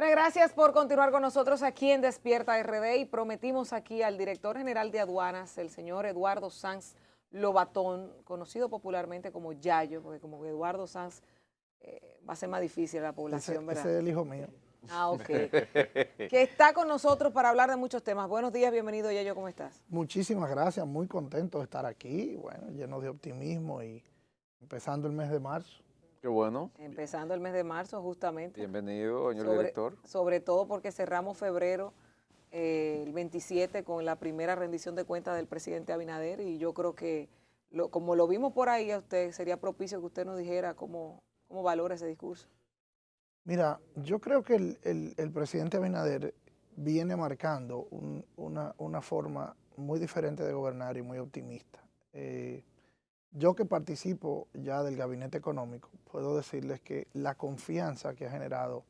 Señores, gracias por continuar con nosotros aquí en Despierta RD y prometimos aquí al director general de aduanas, el señor Eduardo Sanz Lobatón, conocido popularmente como Yayo, porque como que Eduardo Sanz va a ser más difícil a la población, ¿verdad? Ese es el hijo mío. Ah, ok. Que está con nosotros para hablar de muchos temas. Buenos días, bienvenido Yayo, ¿cómo estás? Muchísimas gracias, muy contento de estar aquí, bueno, lleno de optimismo y empezando el mes de marzo. Qué bueno. Empezando el mes de marzo, justamente. Bienvenido, señor Sobre, director. sobre todo porque cerramos febrero el 27 con la primera rendición de cuentas del presidente Abinader y yo creo que como lo vimos por ahí a usted, sería propicio que usted nos dijera cómo valora ese discurso. Mira, yo creo que el presidente Abinader viene marcando una forma muy diferente de gobernar y muy optimista. Yo que participo ya del gabinete económico, puedo decirles que la confianza que ha generado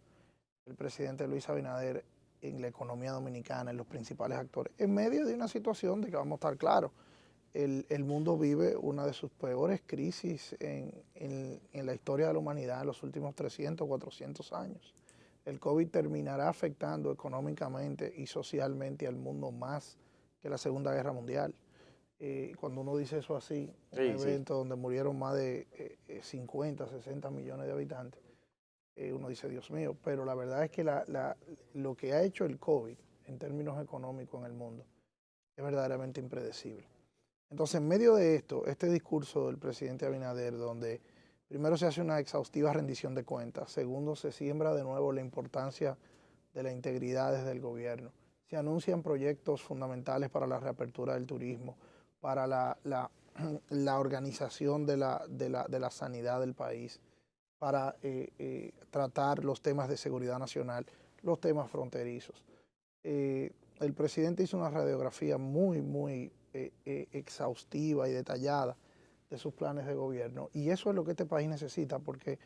el presidente Luis Abinader en la economía dominicana, en los principales actores, en medio de una situación de que vamos a estar claros, el mundo vive una de sus peores crisis en la historia de la humanidad en los últimos 300, 400 años. El COVID terminará afectando económicamente y socialmente al mundo más que la Segunda Guerra Mundial. Cuando uno dice eso así, un evento donde murieron más de 50, 60 millones de habitantes, uno dice, Dios mío, pero la verdad es que lo que ha hecho el COVID en términos económicos en el mundo es verdaderamente impredecible. Entonces, en medio de esto, este discurso del presidente Abinader, donde primero se hace una exhaustiva rendición de cuentas, segundo, se siembra de nuevo la importancia de la integridad desde el gobierno, se anuncian proyectos fundamentales para la reapertura del turismo, para la organización de la sanidad del país, para tratar los temas de seguridad nacional, los temas fronterizos. El presidente hizo una radiografía muy exhaustiva y detallada de sus planes de gobierno y eso es lo que este país necesita porque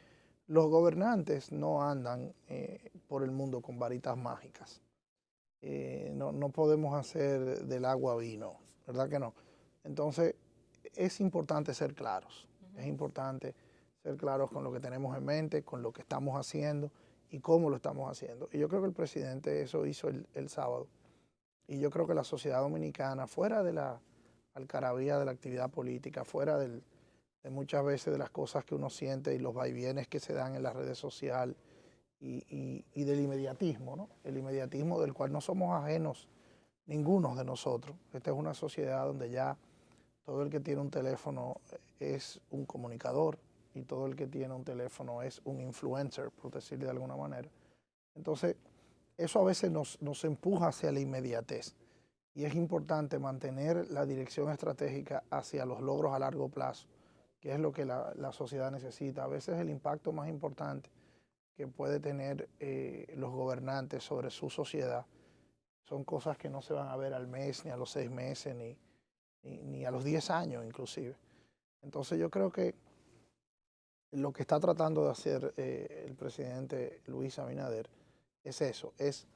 los gobernantes no andan por el mundo con varitas mágicas. No podemos hacer del agua vino, ¿verdad que no? Entonces es importante ser claros, es importante ser claros con lo que tenemos en mente, con lo que estamos haciendo y cómo lo estamos haciendo. Y yo creo que el presidente eso hizo el sábado. Y yo creo que la sociedad dominicana, fuera de la algarabía de la actividad política, fuera de muchas veces de las cosas que uno siente y los vaivienes que se dan en las redes sociales y del inmediatismo, ¿no? El inmediatismo del cual no somos ajenos ninguno de nosotros. Esta es una sociedad donde ya todo el que tiene un teléfono es un comunicador y todo el que tiene un teléfono es un influencer, por decirlo de alguna manera. Entonces, eso a veces nos empuja hacia la inmediatez y es importante mantener la dirección estratégica hacia los logros a largo plazo, que es lo que la sociedad necesita. A veces el impacto más importante que puede tener los gobernantes sobre su sociedad son cosas que no se van a ver al mes, ni a los 6 meses, ni a los 10 años inclusive. Entonces yo creo que lo que está tratando de hacer el presidente Luis Abinader es eso, es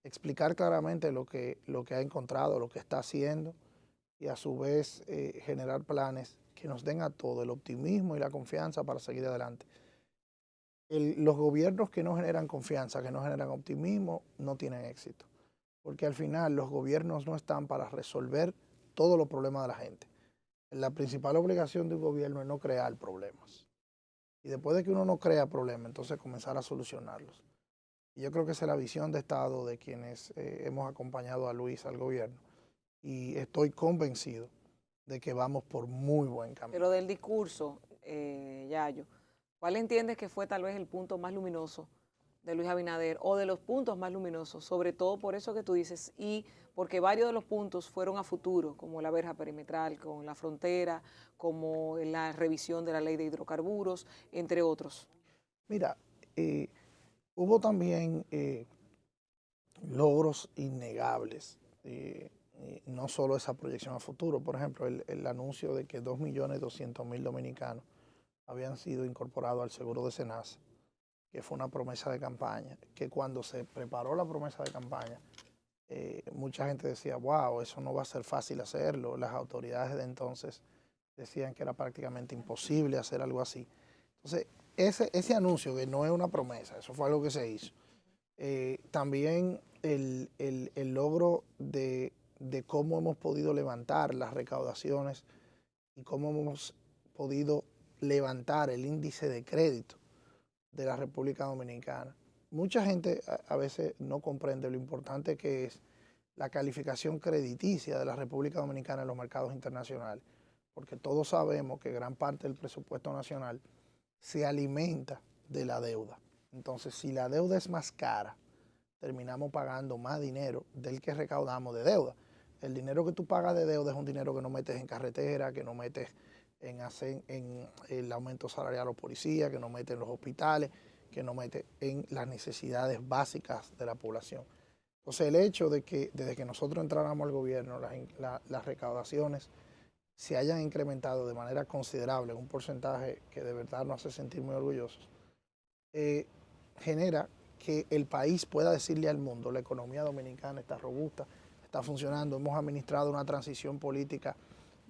explicar claramente lo que ha encontrado, lo que está haciendo y a su vez generar planes que nos den a todo el optimismo y la confianza para seguir adelante. Los gobiernos que no generan confianza, que no generan optimismo, no tienen éxito. Porque al final los gobiernos no están para resolver todos los problemas de la gente. La principal obligación de un gobierno es no crear problemas. Y después de que uno no crea problemas, entonces comenzar a solucionarlos. Y yo creo que esa es la visión de Estado de quienes hemos acompañado a Luis al gobierno. Y estoy convencido de que vamos por muy buen camino. Pero del discurso, Yayo, ¿cuál entiendes que fue tal vez el punto más luminoso de Luis Abinader o de los puntos más luminosos, sobre todo por eso que tú dices y porque varios de los puntos fueron a futuro, como la verja perimetral con la frontera, como la revisión de la ley de hidrocarburos, entre otros? Mira, hubo también logros innegables, no solo esa proyección a futuro, por ejemplo, el anuncio de que 2.200.000 dominicanos habían sido incorporados al seguro de SENASA, que fue una promesa de campaña, que cuando se preparó la promesa de campaña, mucha gente decía, wow, eso no va a ser fácil hacerlo. Las autoridades de entonces decían que era prácticamente imposible hacer algo así. Entonces, ese anuncio, que no es una promesa, eso fue algo que se hizo, También el logro de cómo hemos podido levantar las recaudaciones y cómo hemos podido levantar el índice de crédito de la República Dominicana. Mucha gente a veces no comprende lo importante que es la calificación crediticia de la República Dominicana en los mercados internacionales, porque todos sabemos que gran parte del presupuesto nacional se alimenta de la deuda. Entonces, si la deuda es más cara, terminamos pagando más dinero del que recaudamos de deuda. El dinero que tú pagas de deuda es un dinero que no metes en carretera, que no metes en el aumento salarial a los policías, que no metes en los hospitales, que no metes en las necesidades básicas de la población. Entonces, el hecho de que desde que nosotros entráramos al gobierno, las recaudaciones se hayan incrementado de manera considerable, en un porcentaje que de verdad nos hace sentir muy orgullosos, genera que el país pueda decirle al mundo: la economía dominicana está robusta, está funcionando, hemos administrado una transición política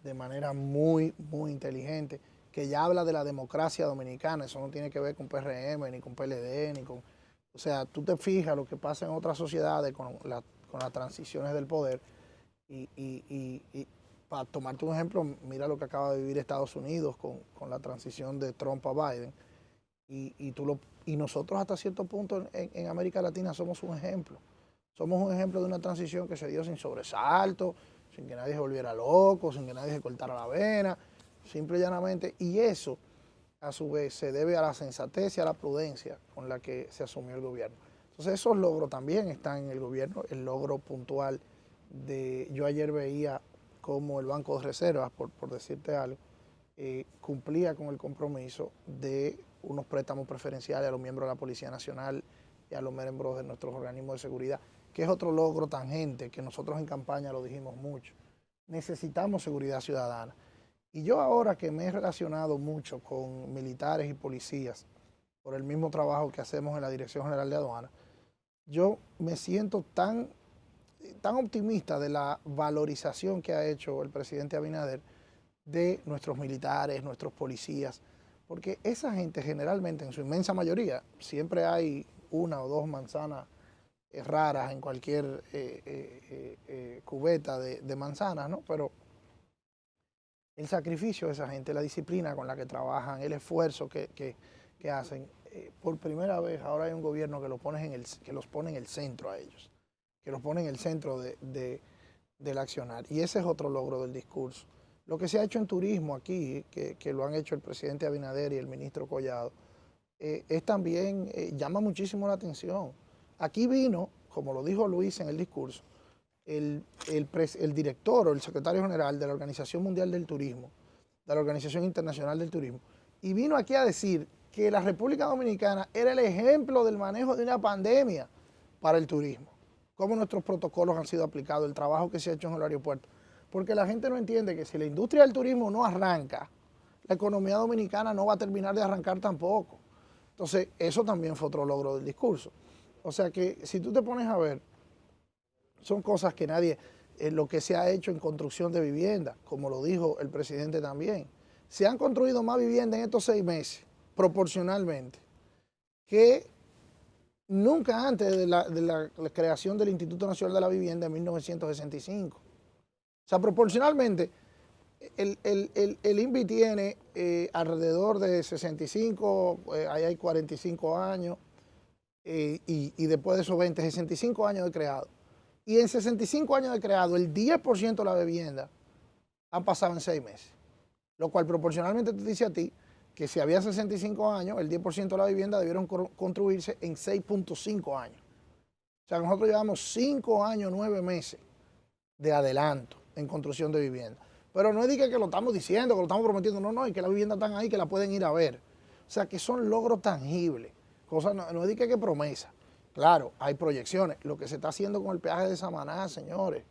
de manera muy, muy inteligente, que ya habla de la democracia dominicana. Eso no tiene que ver con PRM, ni con PLD, ni con... O sea, tú te fijas lo que pasa en otras sociedades con las transiciones del poder y para tomarte un ejemplo, mira lo que acaba de vivir Estados Unidos con la transición de Trump a Biden y nosotros hasta cierto punto en América Latina somos un ejemplo. Somos un ejemplo de una transición que se dio sin sobresalto, sin que nadie se volviera loco, sin que nadie se cortara la vena, simple y llanamente. Y eso, a su vez, se debe a la sensatez y a la prudencia con la que se asumió el gobierno. Entonces, esos logros también están en el gobierno. El logro puntual yo ayer veía cómo el Banco de Reservas, por decirte algo, cumplía con el compromiso de unos préstamos preferenciales a los miembros de la Policía Nacional y a los miembros de nuestros organismos de seguridad, que es otro logro tangente que nosotros en campaña lo dijimos mucho. Necesitamos seguridad ciudadana. Y yo ahora que me he relacionado mucho con militares y policías por el mismo trabajo que hacemos en la Dirección General de Aduanas, yo me siento tan optimista de la valorización que ha hecho el presidente Abinader de nuestros militares, nuestros policías, porque esa gente generalmente, en su inmensa mayoría, siempre hay una o dos manzanas raras en cualquier cubeta de manzanas, ¿no? Pero el sacrificio de esa gente, la disciplina con la que trabajan, el esfuerzo que hacen, por primera vez ahora hay un gobierno que los pone en el centro a ellos, que los pone en el centro del accionar. Y ese es otro logro del discurso. Lo que se ha hecho en turismo aquí, que lo han hecho el presidente Abinader y el ministro Collado, es también, llama muchísimo la atención. Aquí vino, como lo dijo Luis en el discurso, el director o el secretario general de la Organización Mundial del Turismo, de la Organización Internacional del Turismo, y vino aquí a decir que la República Dominicana era el ejemplo del manejo de una pandemia para el turismo, cómo nuestros protocolos han sido aplicados, el trabajo que se ha hecho en el aeropuerto, porque la gente no entiende que si la industria del turismo no arranca, la economía dominicana no va a terminar de arrancar tampoco. Entonces, eso también fue otro logro del discurso. O sea que si tú te pones a ver, son cosas que nadie, lo que se ha hecho en construcción de vivienda, como lo dijo el presidente también, se han construido más viviendas en estos 6 meses, proporcionalmente, que nunca antes de la creación del Instituto Nacional de la Vivienda en 1965. O sea, proporcionalmente, el INVI tiene alrededor de 65, ahí hay 45 años, y después de esos 20, 65 años de creado. Y en 65 años de creado, el 10% de la vivienda han pasado en 6 meses. Lo cual proporcionalmente te dice a ti que si había 65 años, el 10% de la vivienda debieron construirse en 6.5 años. O sea, nosotros llevamos 5 años, 9 meses de adelanto en construcción de vivienda. Pero no es que lo estamos diciendo, que lo estamos prometiendo, no, y que las viviendas están ahí, que la pueden ir a ver. O sea, que son logros tangibles, cosas, no es que promesa. Claro, hay proyecciones. Lo que se está haciendo con el peaje de Samaná, señores.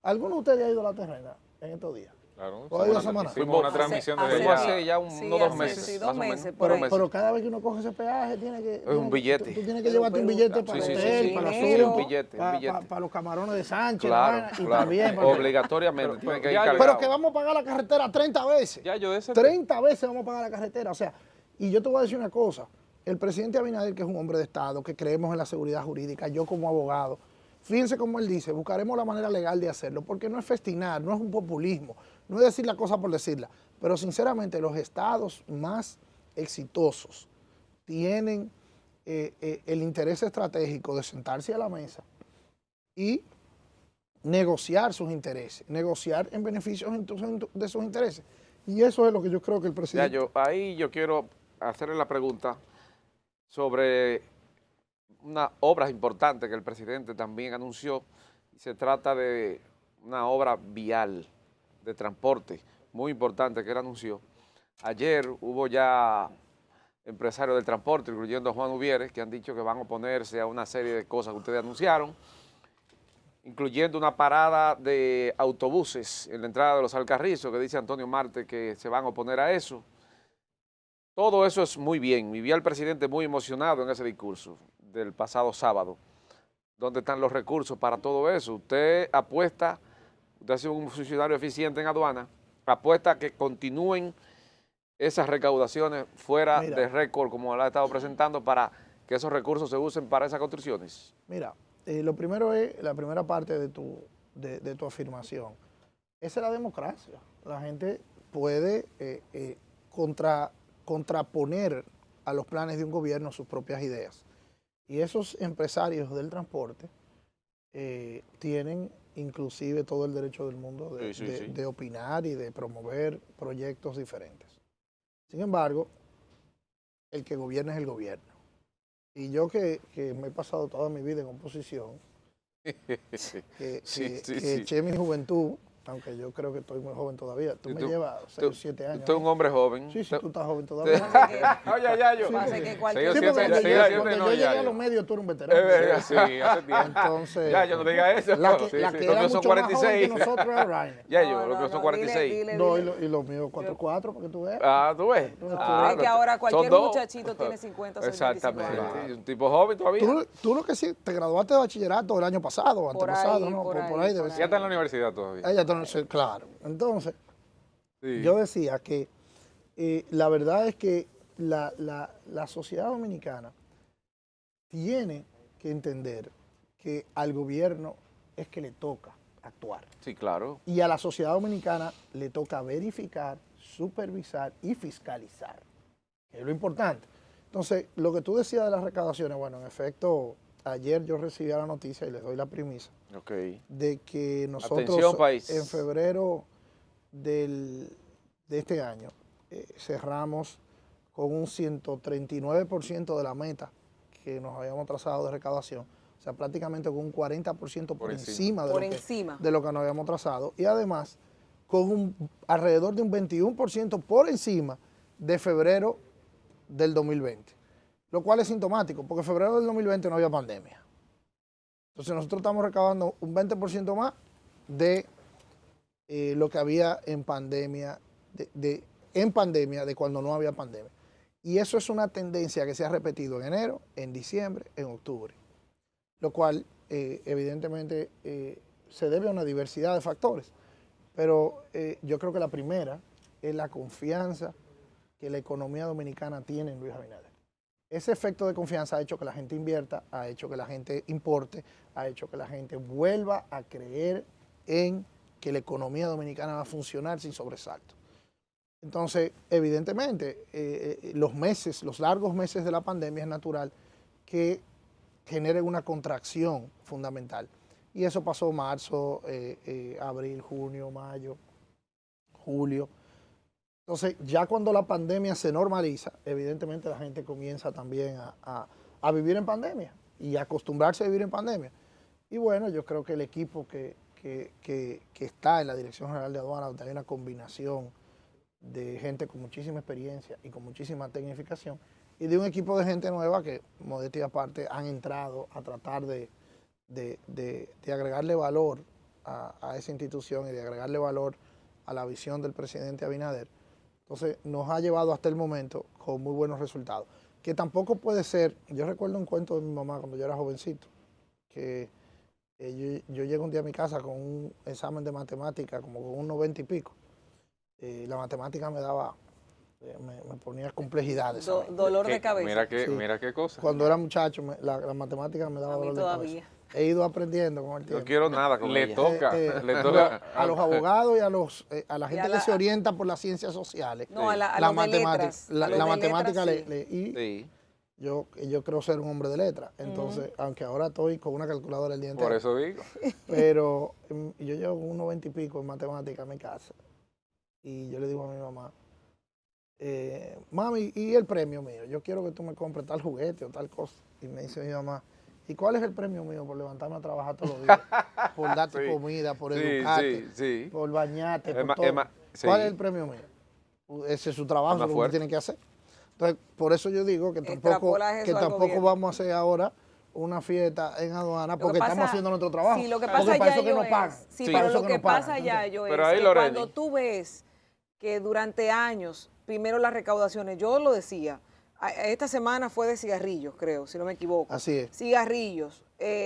¿Alguno de ustedes ha ido a la terrena en estos días? Claro, fuimos una transmisión desde hace ya unos 2 meses. Sí, más 2 o menos. meses. Por ahí. Pero cada vez que uno coge ese peaje, es un billete. Tú tienes que llevarte un billete para el hotel, para Sí, el un billete. para los camarones de Sánchez, Claro, y claro. también. Obligatoriamente tiene que ir cargado. Pero que vamos a pagar la carretera 30 veces. Ya yo de ese 30 veces vamos a pagar la carretera. O sea, y yo te voy a decir una cosa. el presidente Abinader, que es un hombre de Estado, que creemos en la seguridad jurídica, yo como abogado, fíjense cómo él dice, buscaremos la manera legal de hacerlo, porque no es festinar, no es un populismo, no es decir la cosa por decirla, pero sinceramente los estados más exitosos tienen el interés estratégico de sentarse a la mesa y negociar sus intereses, negociar en beneficio de sus intereses. Y eso es lo que yo creo que el presidente... Ahí yo quiero hacerle la pregunta sobre una obra importante que el presidente también anunció. Se trata de una obra vial de transporte muy importante que él anunció. Ayer hubo ya empresarios del transporte, incluyendo a Juan Uvieres, que han dicho que van a oponerse a una serie de cosas que ustedes anunciaron, incluyendo una parada de autobuses en la entrada de los Alcarrizos, que dice Antonio Marte que se van a oponer a eso. Todo eso es muy bien. Y vi al presidente muy emocionado en ese discurso del pasado sábado. ¿Dónde están los recursos para todo eso? Usted apuesta, usted ha sido un funcionario eficiente en aduana, apuesta a que continúen esas recaudaciones fuera de récord, como la ha estado presentando, para que esos recursos se usen para esas construcciones. Mira, lo primero es la primera parte de tu afirmación. Esa es la democracia. La gente puede contraponer a los planes de un gobierno sus propias ideas. Y esos empresarios del transporte tienen inclusive todo el derecho del mundo de opinar y de promover proyectos diferentes. Sin embargo, el que gobierna es el gobierno. Y yo que me he pasado toda mi vida en oposición, que eché mi juventud, aunque yo creo que estoy muy joven todavía. Tú me llevas 6 o 7 años. Tú eres un hombre joven. Sí, tú estás joven todavía. Oye, ya yo. Cuando yo llegué a los medios, tú eres un veterano. Sí, hace tiempo. Entonces, ya yo no diga eso. La que era mucho más joven que nosotros era Rainer. Ya yo, los que son 46. No, y los míos 4-4, para que tú veas. Ah, tú ves. Es que ahora cualquier muchachito tiene 50 o 55 años. Exactamente. Un tipo joven todavía. Tú lo que sí, te graduaste de bachillerato el año pasado o antepasado, ¿no? Por ahí debe ser. Ya está en la universidad todavía. Claro. Entonces, yo decía que la verdad es que la sociedad dominicana tiene que entender que al gobierno es que le toca actuar. Sí, claro. Y a la sociedad dominicana le toca verificar, supervisar y fiscalizar, que es lo importante. Entonces, lo que tú decías de las recaudaciones, bueno, en efecto, ayer yo recibí la noticia y les doy la premisa de que nosotros en febrero de este año cerramos con un 139% de la meta que nos habíamos trazado de recaudación, o sea, prácticamente con un 40% por encima de lo que nos habíamos trazado, y además con alrededor de un 21% por encima de febrero del 2020, lo cual es sintomático, porque en febrero del 2020 no había pandemia. Entonces nosotros estamos recaudando un 20% más de lo que había en pandemia, de cuando no había pandemia. Y eso es una tendencia que se ha repetido en enero, en diciembre, en octubre, lo cual evidentemente se debe a una diversidad de factores. Pero yo creo que la primera es la confianza que la economía dominicana tiene en Luis Abinader. Ese efecto de confianza ha hecho que la gente invierta, ha hecho que la gente importe, ha hecho que la gente vuelva a creer en que la economía dominicana va a funcionar sin sobresalto. Entonces, evidentemente, los largos meses de la pandemia es natural que generen una contracción fundamental. Y eso pasó marzo, abril, junio, mayo, julio. Entonces, ya cuando la pandemia se normaliza, evidentemente la gente comienza también a vivir en pandemia y a acostumbrarse a vivir en pandemia. Y bueno, yo creo que el equipo que está en la Dirección General de Aduanas, donde hay una combinación de gente con muchísima experiencia y con muchísima tecnificación, y de un equipo de gente nueva que, modestia aparte, han entrado a tratar de agregarle valor a esa institución y de agregarle valor a la visión del presidente Abinader. Entonces, nos ha llevado hasta el momento con muy buenos resultados. Que tampoco puede ser, yo recuerdo un cuento de mi mamá cuando yo era jovencito, que yo llego un día a mi casa con un examen de matemática, como con un 90 y pico. La matemática me daba Me ponía complejidades. ¿sabes? Dolor de cabeza. Sí. Mira qué cosa. Cuando era muchacho, la matemática me daba A mí dolor de todavía. cabeza. He ido aprendiendo con el No tiempo. quiero nada con Le ella. toca, le Bueno, toca. a los abogados y a la gente a que la- se orienta por las ciencias sociales. No, a la los de matemática, letras, a los la de matemática letras, sí. y Sí. yo creo ser un hombre de letras. Entonces, aunque ahora estoy con una calculadora el día entero. Por eso digo. Pero yo llevo unos 90 y pico en matemática en mi casa. Y yo le digo a mi mamá, mami, ¿y el premio mío? Yo quiero que tú me compres tal juguete o tal cosa. Y me dice mi mamá, ¿y cuál es el premio mío por levantarme a trabajar todos los días? Por darte Sí. comida, por Sí, educarte, sí. por bañarte, Es por ma- todo. es ma- ¿Cuál sí. es el premio mío? Ese es su trabajo, Es más eso es lo que fuerte. tienen que hacer. Entonces, por eso yo digo que tampoco, Extrapolas eso al gobierno. vamos a hacer ahora una fiesta en aduana Lo que porque pasa- estamos haciendo nuestro trabajo. Sí, lo que Porque pasa para eso ya que yo nos pagan. Sí, Sí. pero Para eso lo que que nos pagan, pasa ¿entiendes? ya yo Pero es ahí, que Loreni. cuando tú ves que durante años, primero las recaudaciones, yo lo decía, esta semana fue de cigarrillos, creo, si no me equivoco. Así es. Cigarrillos.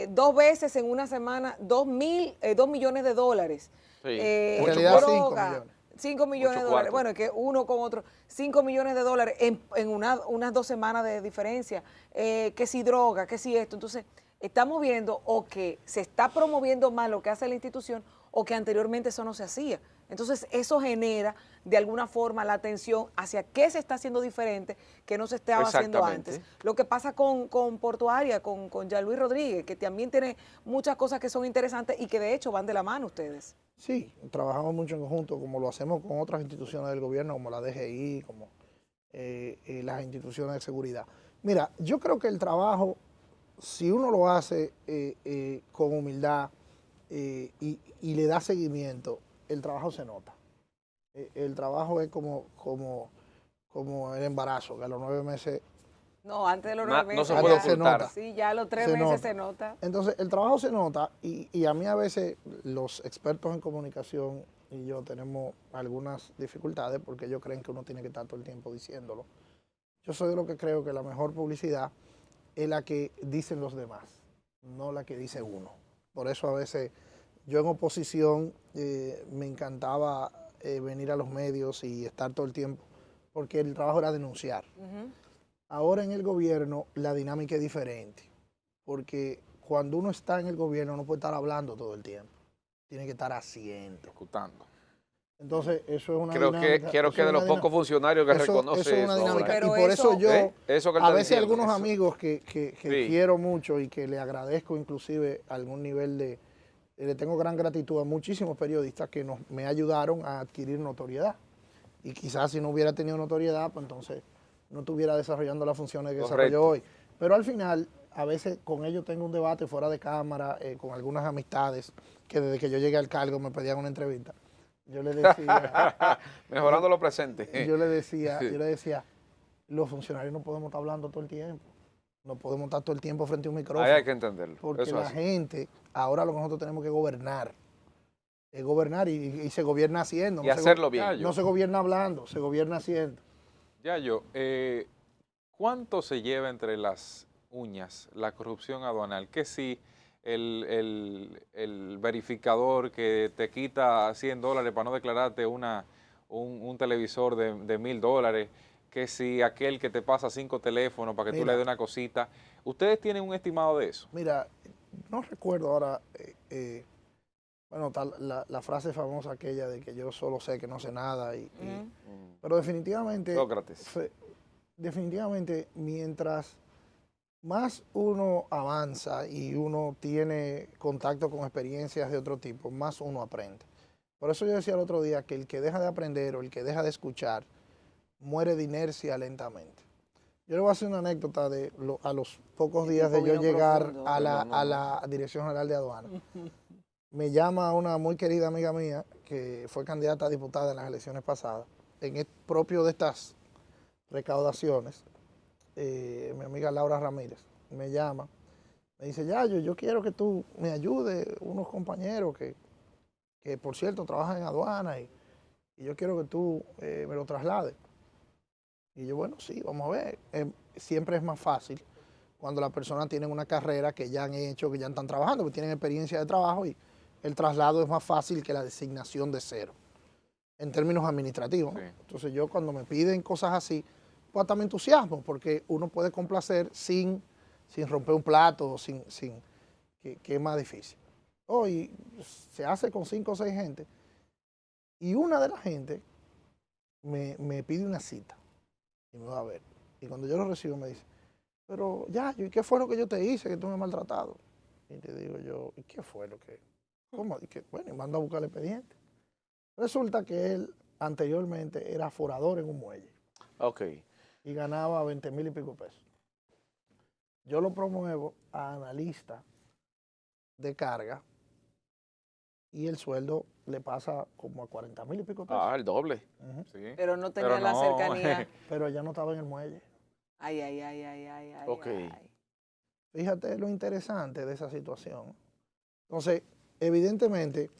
2 veces en una semana, 2 millones de dólares. Sí. En Mucho realidad, cuarto. 5 droga, millones. 5 millones Mucho de dólares. cuarto. Bueno, es que uno con otro, 5 millones de dólares en unas 2 semanas de diferencia. Que si droga, que si esto. Entonces, estamos viendo o que se está promoviendo más lo que hace la institución o que anteriormente eso no se hacía. Entonces, eso genera de alguna forma la atención hacia qué se está haciendo diferente que no se estaba haciendo Exactamente. antes. Lo que pasa con Portuaria, con Jean Luis Rodríguez, que también tiene muchas cosas que son interesantes y que de hecho van de la mano ustedes. Sí, trabajamos mucho en conjunto, como lo hacemos con otras instituciones del gobierno, como la DGI, como las instituciones de seguridad. Mira, yo creo que el trabajo, si uno lo hace con humildad y le da seguimiento, el trabajo se nota. El trabajo es como el embarazo, que a los 9 meses... No, antes de los No 9 se meses. puede ya- ocultar. Sí, ya a los 3 Se meses nota. se nota. Entonces, el trabajo se nota y a mí a veces los expertos en comunicación y yo tenemos algunas dificultades porque ellos creen que uno tiene que estar todo el tiempo diciéndolo. Yo soy de lo que creo que la mejor publicidad es la que dicen los demás, no la que dice uno. Por eso a veces yo en oposición me encantaba venir a los medios y estar todo el tiempo porque el trabajo era denunciar. Ujú. Ahora en el gobierno la dinámica es diferente, porque cuando uno está en el gobierno no puede estar hablando todo el tiempo, tiene que estar haciendo. Ejecutando. Entonces eso es una Creo dinámica. que eso de es los una pocos funcionarios que eso reconoce es una eso dinámica. ahora. Pero Y por eso eso- yo, Eso que él a está veces diciendo. algunos Eso. amigos que Sí. quiero mucho y que le agradezco inclusive algún nivel de, le tengo gran gratitud a muchísimos periodistas que me ayudaron a adquirir notoriedad. Y quizás si no hubiera tenido notoriedad, pues entonces no estuviera desarrollando las funciones que Correcto. desarrollo hoy. Pero al final, a veces con ellos tengo un debate fuera de cámara, con algunas amistades que desde que yo llegué al cargo me pedían una entrevista. Yo le decía, Mejorando lo presente. yo le decía, los funcionarios no podemos estar hablando todo el tiempo. No podemos estar todo el tiempo frente a un micrófono. Ahí hay que entenderlo. Porque Eso la es así. gente, ahora lo que nosotros tenemos que gobernar. Es gobernar y se gobierna haciendo. Y no se hacerlo go- bien. No se gobierna hablando, se gobierna haciendo. Yayo, ¿cuánto se lleva entre las uñas la corrupción aduanal? Que si el verificador que te quita $100 para no declararte un televisor de $1000, que si aquel que te pasa 5 teléfonos para que tú Mira. le des una cosita. ¿Ustedes tienen un estimado de eso? Mira, no recuerdo ahora, bueno, la frase famosa aquella de que yo solo sé que no sé nada. Ujú. Pero definitivamente, Sócrates. definitivamente mientras más uno avanza y uno tiene contacto con experiencias de otro tipo, más uno aprende. Por eso yo decía el otro día que el que deja de aprender o el que deja de escuchar muere de inercia lentamente. Yo le voy a hacer una anécdota a los pocos días de tipo yo vino llegar profundo. a No. la Dirección General de Aduana. Me llama una muy querida amiga mía que fue candidata a diputada en las elecciones pasadas, propio de estas recaudaciones. Mi amiga Laura Ramírez me llama, me dice, Yayo, yo quiero que tú me ayudes, unos compañeros que por cierto trabajan en aduana y yo quiero que tú me lo traslades. Y yo, bueno, sí, vamos a ver. Siempre es más fácil cuando las personas tienen una carrera que ya han hecho, que ya están trabajando, que tienen experiencia de trabajo y el traslado es más fácil que la designación de cero. en términos administrativos, ¿no? Sí. Entonces yo cuando me piden cosas así, pues hasta me entusiasmo, porque uno puede complacer sin romper un plato, que es más difícil. Hoy se hace con 5 o 6 gente, y una de las gente me pide una cita, y me va a ver. Y cuando yo lo recibo me dice, pero ya, ¿y qué fue lo que yo te hice que tú me has maltratado? Y te digo yo, ¿y qué fue lo que? ¿Cómo? Y que, bueno, y mando a buscar el expediente. Resulta que él anteriormente era forador en un muelle Ok. y ganaba 20,000 y pico pesos. Yo lo promuevo a analista de carga y el sueldo le pasa como a 40,000 y pico pesos. Ah, el doble. Ujú. Sí. Pero no tenía Pero la no, cercanía. Pero ya no estaba en el muelle. Ay, ay, ay, ay, ay, ay. Ok. ay. Fíjate lo interesante de esa situación. Entonces, evidentemente,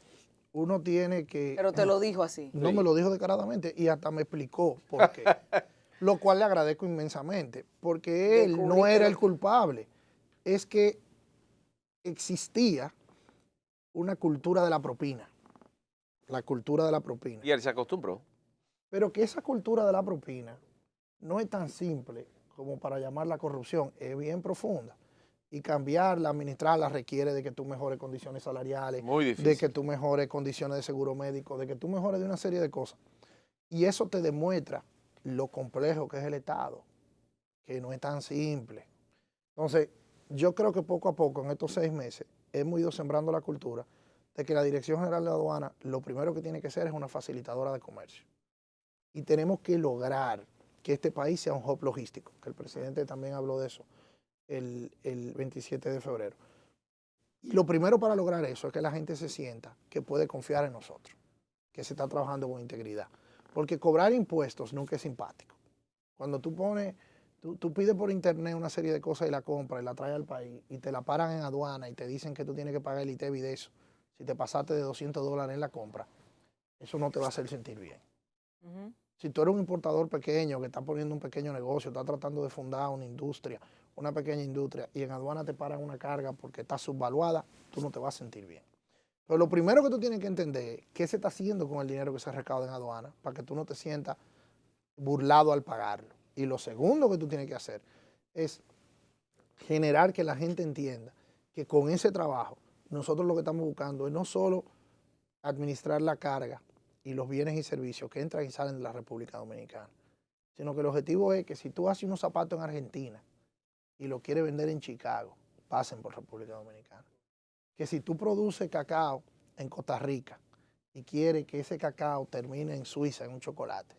uno tiene que... Pero te lo dijo así. No Sí. me lo dijo descaradamente y hasta me explicó por qué. Lo cual le agradezco inmensamente, porque él no Descubriste era lo el que- culpable. Es que existía una cultura de la propina. La cultura de la propina. Y él se acostumbró. Pero que esa cultura de la propina no es tan simple como para llamarla corrupción, es bien profunda. Y cambiarla, administrarla, requiere de que tú mejores condiciones salariales, Muy de difícil. que tú mejores condiciones de seguro médico, de que tú mejores de una serie de cosas. Y eso te demuestra lo complejo que es el Estado, que no es tan simple. Entonces, yo creo que poco a poco, en estos 6 meses, hemos ido sembrando la cultura de que la Dirección General de Aduana lo primero que tiene que ser es una facilitadora de comercio. Y tenemos que lograr que este país sea un hub logístico, que el presidente también habló de eso el 27 de febrero. Y lo primero para lograr eso es que la gente se sienta que puede confiar en nosotros, que se está trabajando con integridad. Porque cobrar impuestos nunca es simpático. Cuando tú pones, tú pides por internet una serie de cosas y la compras y la traes al país y te la paran en aduana y te dicen que tú tienes que pagar el ITEVI de eso, si te pasaste de $200 en la compra, eso no te va a hacer sentir bien. Ujú. Si tú eres un importador pequeño que está poniendo un pequeño negocio, está tratando de fundar una industria, una pequeña industria, y en aduana te paran una carga porque está subvaluada, tú no te vas a sentir bien. Pero lo primero que tú tienes que entender es qué se está haciendo con el dinero que se recauda en aduana para que tú no te sientas burlado al pagarlo. Y lo segundo que tú tienes que hacer es generar que la gente entienda que con ese trabajo nosotros lo que estamos buscando es no solo administrar la carga y los bienes y servicios que entran y salen de la República Dominicana, sino que el objetivo es que si tú haces unos zapatos en Argentina y lo quieres vender en Chicago, pasen por República Dominicana. Que si tú produces cacao en Costa Rica y quieres que ese cacao termine en Suiza en un chocolate,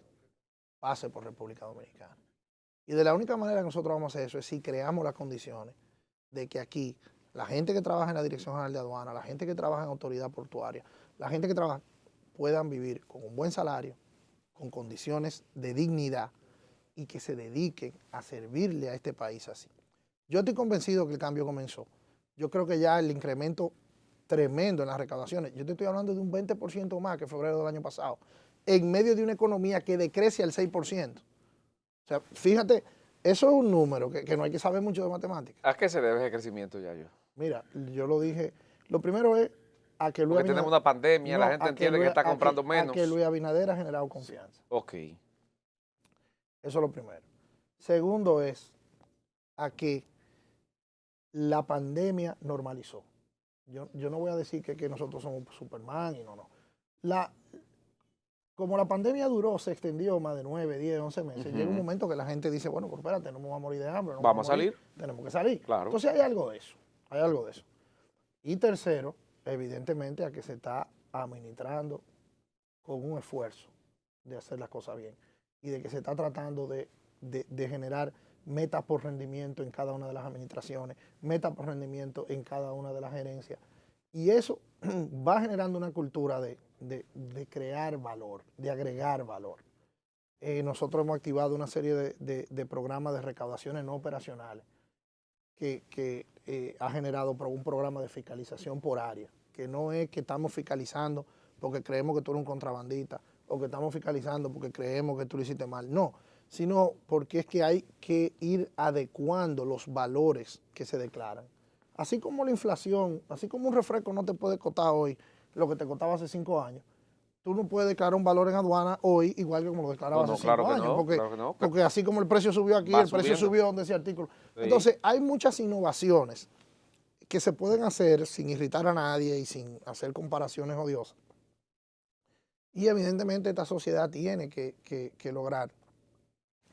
pase por República Dominicana. Y de la única manera que nosotros vamos a hacer eso es si creamos las condiciones de que aquí la gente que trabaja en la Dirección General de Aduana, la gente que trabaja en Autoridad Portuaria, la gente que trabaja puedan vivir con un buen salario, con condiciones de dignidad y que se dediquen a servirle a este país así. Yo estoy convencido que el cambio comenzó. Yo creo que ya el incremento tremendo en las recaudaciones, yo te estoy hablando de un 20% más que febrero del año pasado, en medio de una economía que decrece al 6%. O sea, fíjate, eso es un número que no hay que saber mucho de matemáticas. ¿A qué se debe ese crecimiento, Yayo? Mira, yo lo dije, lo primero es a que Luis Porque tenemos una pandemia, la gente entiende que está comprando menos. A que Luis Abinader ha generado confianza. Ok. Eso es lo primero. Segundo es a que la pandemia normalizó. Yo no voy a decir que nosotros somos Superman y no. Como la pandemia duró, se extendió más de 9, 10, 11 meses, llega un momento que la gente dice, bueno, pero espérate, no me voy a morir de hambre. No me Vamos voy a salir. Tenemos que salir. Claro. Entonces hay algo de eso, hay algo de eso. Y tercero, evidentemente a que se está administrando con un esfuerzo de hacer las cosas bien y de que se está tratando de generar metas por rendimiento en cada una de las administraciones, metas por rendimiento en cada una de las gerencias. Y eso va generando una cultura de crear valor, de agregar valor. Nosotros hemos activado una serie de programas de recaudaciones no operacionales que ha generado un programa de fiscalización por área, que no es que estamos fiscalizando porque creemos que tú eres un contrabandista o que estamos fiscalizando porque creemos que tú lo hiciste mal, no, sino porque es que hay que ir adecuando los valores que se declaran. Así como la inflación, así como un refresco no te puede costar hoy lo que te costaba hace 5 años, tú no puedes declarar un valor en aduana hoy igual que como lo declarabas hace 5 claro que años, no, porque, claro que no. porque así como el precio subió aquí, Va el precio subiendo. subió donde ese artículo. Sí. Entonces, hay muchas innovaciones que se pueden hacer sin irritar a nadie y sin hacer comparaciones odiosas. Y evidentemente esta sociedad tiene que lograr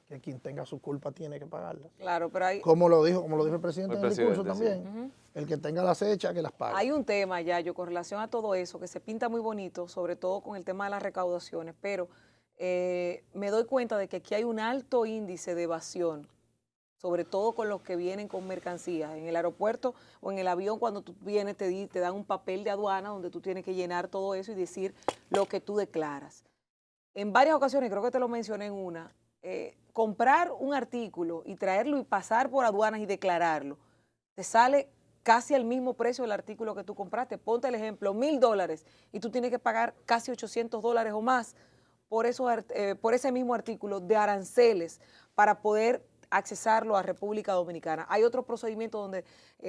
que quien tenga su culpa tiene que pagarla. Claro, pero Como lo dijo el presidente El en el discurso presidente, sí. también. El que tenga las hechas, que las pague. hay un tema, Yayo, con relación a todo eso, que se pinta muy bonito, sobre todo con el tema de las recaudaciones, pero me doy cuenta de que aquí hay un alto índice de evasión, sobre todo con los que vienen con mercancías. En el aeropuerto o en el avión, cuando tú vienes, te dan un papel de aduana donde tú tienes que llenar todo eso y decir lo que tú declaras. En varias ocasiones, creo que te lo mencioné en una, comprar un artículo y traerlo y pasar por aduanas y declararlo, te sale casi al mismo precio del artículo que tú compraste. Ponte el ejemplo, $1,000 y tú tienes que pagar casi $800 o más por ese mismo artículo de aranceles para poder accesarlo a República Dominicana. Hay otros procedimientos donde,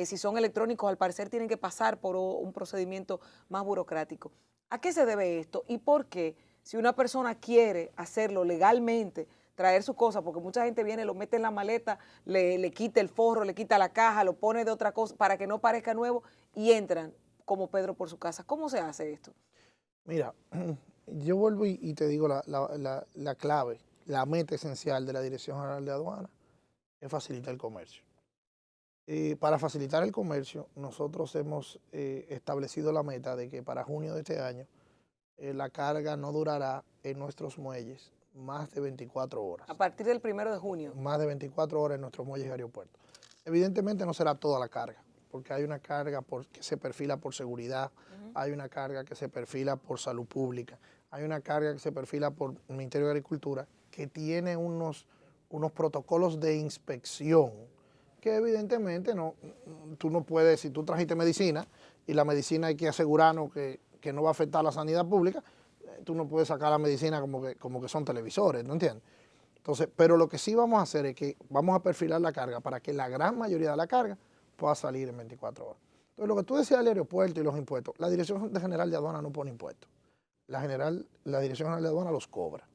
si son electrónicos, al parecer tienen que pasar por un procedimiento más burocrático. ¿A qué se debe esto y por qué? Si una persona quiere hacerlo legalmente, traer su cosa, porque mucha gente viene, lo mete en la maleta, le quita el forro, le quita la caja, lo pone de otra cosa para que no parezca nuevo y entran como Pedro por su casa. ¿Cómo se hace esto? Mira, yo vuelvo y te digo la clave, la meta esencial de la Dirección General de Aduana es facilitar el comercio. Para facilitar el comercio, nosotros hemos establecido la meta de que para junio de este año la carga no durará en nuestros muelles más de 24 horas. A partir del 1 de junio. Más de 24 horas en nuestros muelles y aeropuertos. Evidentemente no será toda la carga, porque hay una carga que se perfila por seguridad, hay una carga que se perfila por salud pública, hay una carga que se perfila por el Ministerio de Agricultura, que tiene unos protocolos de inspección que evidentemente tú no puedes, si tú trajiste medicina y la medicina hay que asegurarnos que no va a afectar la sanidad pública, tú no puedes sacar la medicina como que son televisores, ¿no entiendes? Entonces, pero lo que sí vamos a hacer es que vamos a perfilar la carga para que la gran mayoría de la carga pueda salir en 24 horas. Entonces, lo que tú decías del aeropuerto y los impuestos, la Dirección General de Aduana no pone impuestos. La Dirección General de Aduana los cobra.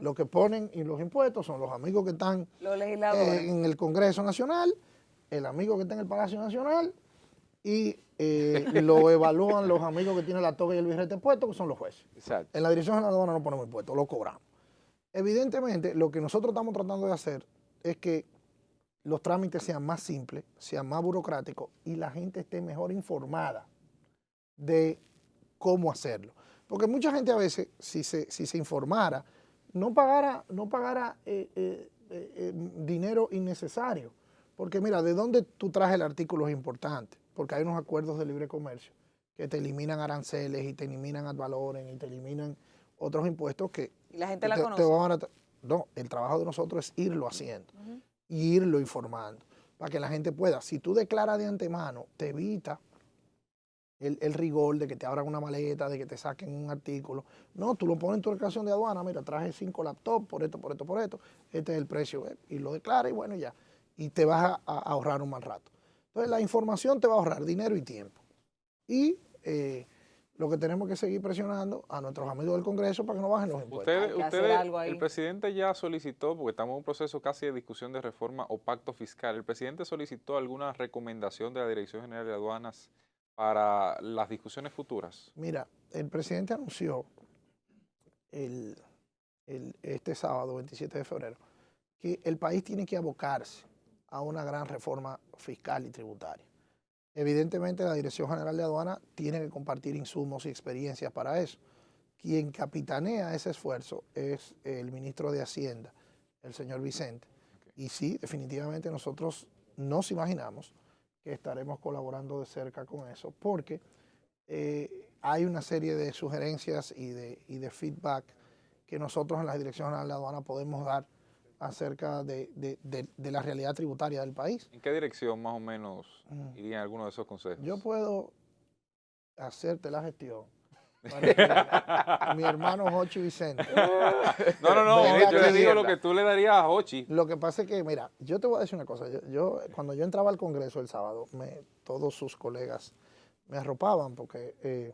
Lo que ponen y los impuestos son los amigos que están Los legisladores. en el Congreso Nacional, el amigo que está en el Palacio Nacional y lo evalúan los amigos que tienen la toga y el birrete puesto, que son los jueces. Exacto. En la Dirección General de Aduana no ponemos impuestos, lo cobramos. Evidentemente, lo que nosotros estamos tratando de hacer es que los trámites sean más simples, sean más burocráticos y la gente esté mejor informada de cómo hacerlo. Porque mucha gente a veces, si se informara, no pagara dinero innecesario. Porque mira, de dónde tú traes el artículo es importante, porque hay unos acuerdos de libre comercio que te eliminan aranceles y te eliminan ad valorem y te eliminan otros impuestos que ¿Y la gente la conoce? No, el trabajo de nosotros es irlo haciendo y irlo informando para que la gente pueda. Si tú declaras de antemano, te evita el rigor de que te abran una maleta, de que te saquen un artículo. No, tú lo pones en tu declaración de aduana, mira, traje 5 laptops por esto, este es el precio, y lo declaras y bueno, ya. Y te vas a ahorrar un mal rato. Entonces, la información te va a ahorrar dinero y tiempo. Y lo que tenemos que seguir presionando a nuestros amigos del Congreso para que no bajen los impuestos. Hay que hacer algo ahí. El presidente ya solicitó, porque estamos en un proceso casi de discusión de reforma o pacto fiscal, el presidente solicitó alguna recomendación de la Dirección General de Aduanas para las discusiones futuras. Mira, el presidente anunció este sábado, 27 de febrero, que el país tiene que abocarse a una gran reforma fiscal y tributaria. Evidentemente, la Dirección General de Aduana tiene que compartir insumos y experiencias para eso. Quien capitanea ese esfuerzo es el ministro de Hacienda, el señor Vicente. Y sí, definitivamente nosotros nos imaginamos que estaremos colaborando de cerca con eso, porque hay una serie de sugerencias y de feedback que nosotros en la Dirección General de Aduana podemos dar acerca de la realidad tributaria del país. ¿En qué dirección más o menos irían algunos de esos consejos? Yo puedo hacerte la gestión para que mi hermano Jochi Vicente. No, yo le digo lo que tú le darías a Jochi. Lo que pasa es que, mira, yo te voy a decir una cosa. Cuando yo entraba al Congreso el sábado, todos sus colegas me arropaban porque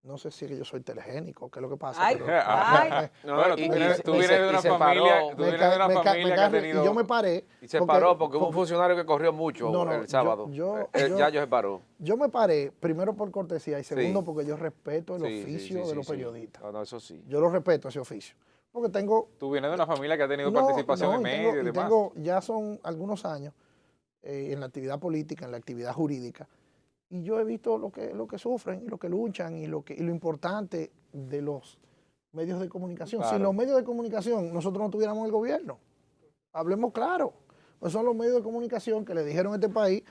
no sé si es que yo soy telegénico, qué es lo que pasa. Ay, pero- ay. No, Bueno, y- tú vienes y tú vienes se- de y una se familia, paró. tú vienes de una familia que ha tenido... Y yo me paré. Y se paró porque hubo un funcionario que corrió mucho No, no, el sábado. yo- Yayo se paró. Yo me paré, primero por cortesía y segundo Sí. porque yo respeto el Sí, oficio sí, de los sí. periodistas. No, eso sí. Yo lo respeto, ese oficio. Porque tengo... Tú vienes de una familia que ha tenido participación en y medios y demás. tengo, ya son algunos años en la actividad política, en la actividad jurídica, y yo he visto lo que sufren y lo que luchan y lo importante de los medios de comunicación. Claro. Sin los medios de comunicación nosotros no tuviéramos el gobierno. Hablemos claro. Pues son los medios de comunicación que le dijeron a este país